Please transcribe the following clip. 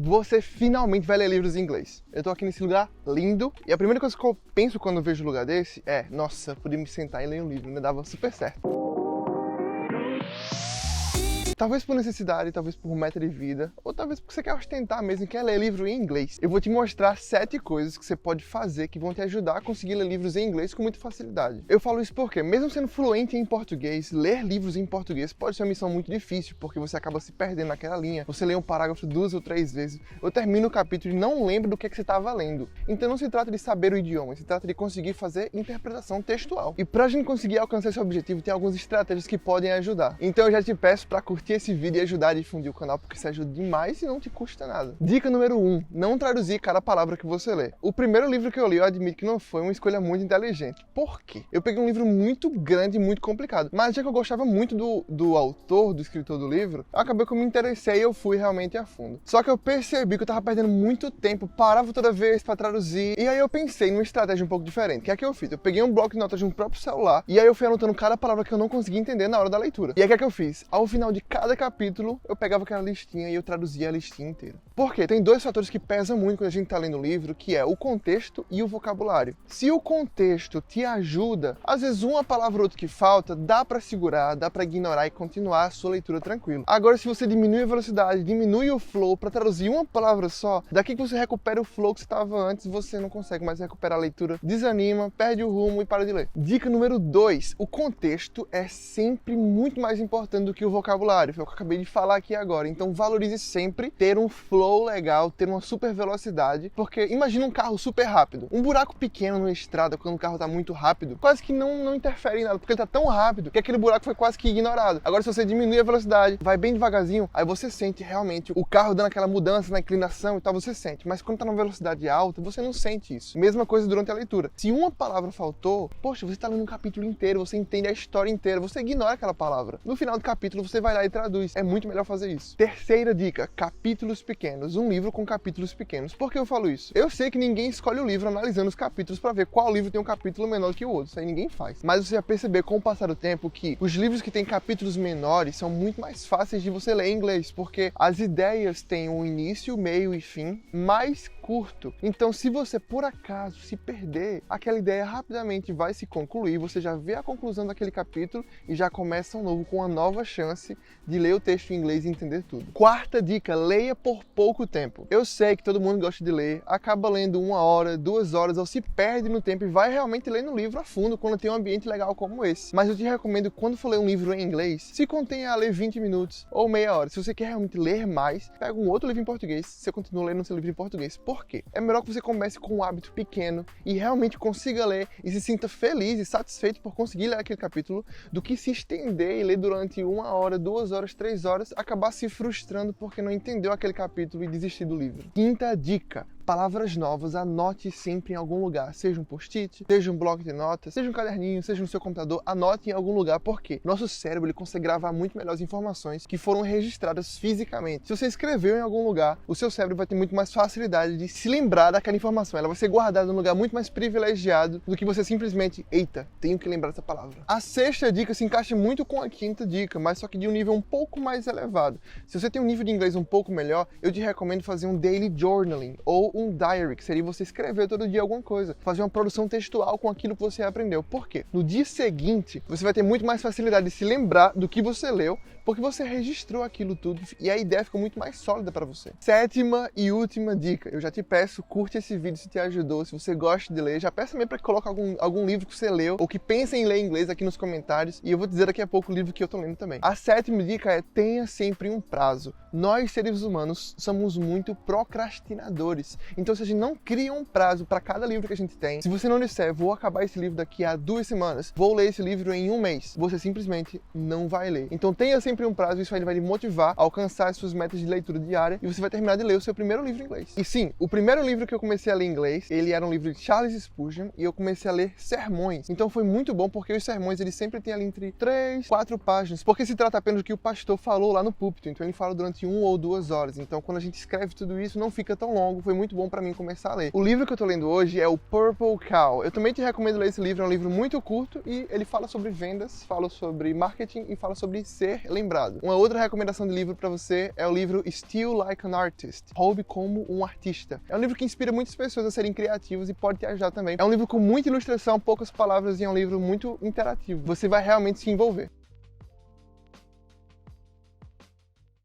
você finalmente vai ler livros em inglês. Eu tô aqui nesse lugar lindo e a primeira coisa que eu penso quando eu vejo um lugar desse é, nossa, podia me sentar e ler um livro, me dava super certo. Talvez por necessidade, talvez por meta de vida, ou talvez porque você quer ostentar mesmo e quer ler livro em inglês. Eu vou te mostrar 7 coisas que você pode fazer que vão te ajudar a conseguir ler livros em inglês com muita facilidade. Eu falo isso porque, mesmo sendo fluente em português, ler livros em português pode ser uma missão muito difícil, porque você acaba se perdendo naquela linha. Você lê um parágrafo 2 ou 3 vezes, ou termina o capítulo e não lembra do que você estava lendo. Então não se trata de saber o idioma, se trata de conseguir fazer interpretação textual. E pra gente conseguir alcançar esse objetivo, tem algumas estratégias que podem ajudar. Então eu já te peço para curtir esse vídeo e ajudar a difundir o canal, porque isso ajuda demais e não te custa nada. Dica número 1, não traduzir cada palavra que você lê. O primeiro livro que eu li, eu admito que não foi uma escolha muito inteligente. Por quê? Eu peguei um livro muito grande e muito complicado, mas já que eu gostava muito do autor, do escritor do livro, acabei que eu me interessei e eu fui realmente a fundo. Só que eu percebi que eu tava perdendo muito tempo, parava toda vez para traduzir, e aí eu pensei numa estratégia um pouco diferente. O que é que eu fiz? Eu peguei um bloco de notas de um próprio celular, e aí eu fui anotando cada palavra que eu não conseguia entender na hora da leitura. E aí o que é que eu fiz? Ao final de cada capítulo, eu pegava aquela listinha e eu traduzia a listinha inteira. Por quê? Tem 2 fatores que pesam muito quando a gente tá lendo o livro, que é o contexto e o vocabulário. Se o contexto te ajuda, às vezes uma palavra ou outra que falta, dá pra segurar, dá pra ignorar e continuar a sua leitura tranquilo. Agora, se você diminui a velocidade, diminui o flow pra traduzir uma palavra só, daqui que você recupera o flow que você estava antes, você não consegue mais recuperar a leitura, desanima, perde o rumo e para de ler. Dica número 2, o contexto é sempre muito mais importante do que o vocabulário, foi o que eu acabei de falar aqui agora. Então valorize sempre ter um flow legal, ter uma super velocidade, porque imagina um carro super rápido. Um buraco pequeno na estrada, quando o carro tá muito rápido, quase que não interfere em nada, porque ele tá tão rápido que aquele buraco foi quase que ignorado. Agora, se você diminuir a velocidade, vai bem devagarzinho, aí você sente realmente o carro dando aquela mudança na inclinação e tal, você sente. Mas quando tá numa velocidade alta, você não sente isso. Mesma coisa durante a leitura. Se uma palavra faltou, poxa, você tá lendo um capítulo inteiro, você entende a história inteira, você ignora aquela palavra. No final do capítulo, você vai lá e traduz. É muito melhor fazer isso. Terceira dica, capítulos pequenos. Um livro com capítulos pequenos. Por que eu falo isso? Eu sei que ninguém escolhe o livro analisando os capítulos para ver qual livro tem um capítulo menor que o outro. Isso aí ninguém faz. Mas você vai perceber com o passar do tempo que os livros que têm capítulos menores são muito mais fáceis de você ler em inglês, porque as ideias têm um início, meio e fim mais curto. Então, se você por acaso se perder, aquela ideia rapidamente vai se concluir, você já vê a conclusão daquele capítulo e já começa um novo com uma nova chance de ler o texto em inglês e entender tudo. Quarta dica, leia por pouco tempo. Eu sei que todo mundo gosta de ler, acaba lendo 1 hora, 2 horas, ou se perde no tempo e vai realmente ler no livro a fundo quando tem um ambiente legal como esse. Mas eu te recomendo, quando for ler um livro em inglês, se contenha a ler 20 minutos ou meia hora. Se você quer realmente ler mais, pega um outro livro em português, você continua lendo seu livro em português. Por quê? É melhor que você comece com um hábito pequeno e realmente consiga ler e se sinta feliz e satisfeito por conseguir ler aquele capítulo, do que se estender e ler durante 1 hora, 2 horas, 3 horas, acabar se frustrando porque não entendeu aquele capítulo e desistir do livro. Quinta dica, palavras novas, anote sempre em algum lugar, seja um post-it, seja um bloco de notas, seja um caderninho, seja no seu computador, anote em algum lugar, porque nosso cérebro ele consegue gravar muito melhor as informações que foram registradas fisicamente. Se você escreveu em algum lugar, o seu cérebro vai ter muito mais facilidade de se lembrar daquela informação, ela vai ser guardada num lugar muito mais privilegiado do que você simplesmente, eita, tenho que lembrar dessa palavra. A sexta dica se encaixa muito com a quinta dica, mas só que de um nível um pouco mais elevado. Se você tem um nível de inglês um pouco melhor, eu te recomendo fazer um daily journaling, ou um diary, que seria você escrever todo dia alguma coisa, fazer uma produção textual com aquilo que você aprendeu. Por quê? No dia seguinte, você vai ter muito mais facilidade de se lembrar do que você leu, porque você registrou aquilo tudo e a ideia fica muito mais sólida para você. Sétima e última dica, eu já te peço, curte esse vídeo se te ajudou, se você gosta de ler, já peça também para que coloque algum livro que você leu ou que pensa em ler inglês aqui nos comentários e eu vou dizer daqui a pouco o livro que eu tô lendo também. A sétima dica é, tenha sempre um prazo. Nós, seres humanos, somos muito procrastinadores. Então, se a gente não cria um prazo para cada livro que a gente tem, se você não disser, vou acabar esse livro daqui a 2 semanas, vou ler esse livro em 1 mês, você simplesmente não vai ler. Então, tenha sempre um prazo, isso aí vai lhe motivar a alcançar as suas metas de leitura diária e você vai terminar de ler o seu primeiro livro em inglês. E sim, o primeiro livro que eu comecei a ler em inglês, ele era um livro de Charles Spurgeon e eu comecei a ler sermões. Então, foi muito bom porque os sermões, eles sempre têm ali entre 3, 4 páginas, porque se trata apenas do que o pastor falou lá no púlpito. Então, ele fala durante 1 ou 2 horas. Então, quando a gente escreve tudo isso, não fica tão longo. Foi muito bom para mim começar a ler. O livro que eu tô lendo hoje é o Purple Cow. Eu também te recomendo ler esse livro, é um livro muito curto e ele fala sobre vendas, fala sobre marketing e fala sobre ser lembrado. Uma outra recomendação de livro para você é o livro Steal Like an Artist, Roube como um artista. É um livro que inspira muitas pessoas a serem criativos e pode te ajudar também. É um livro com muita ilustração, poucas palavras e é um livro muito interativo. Você vai realmente se envolver.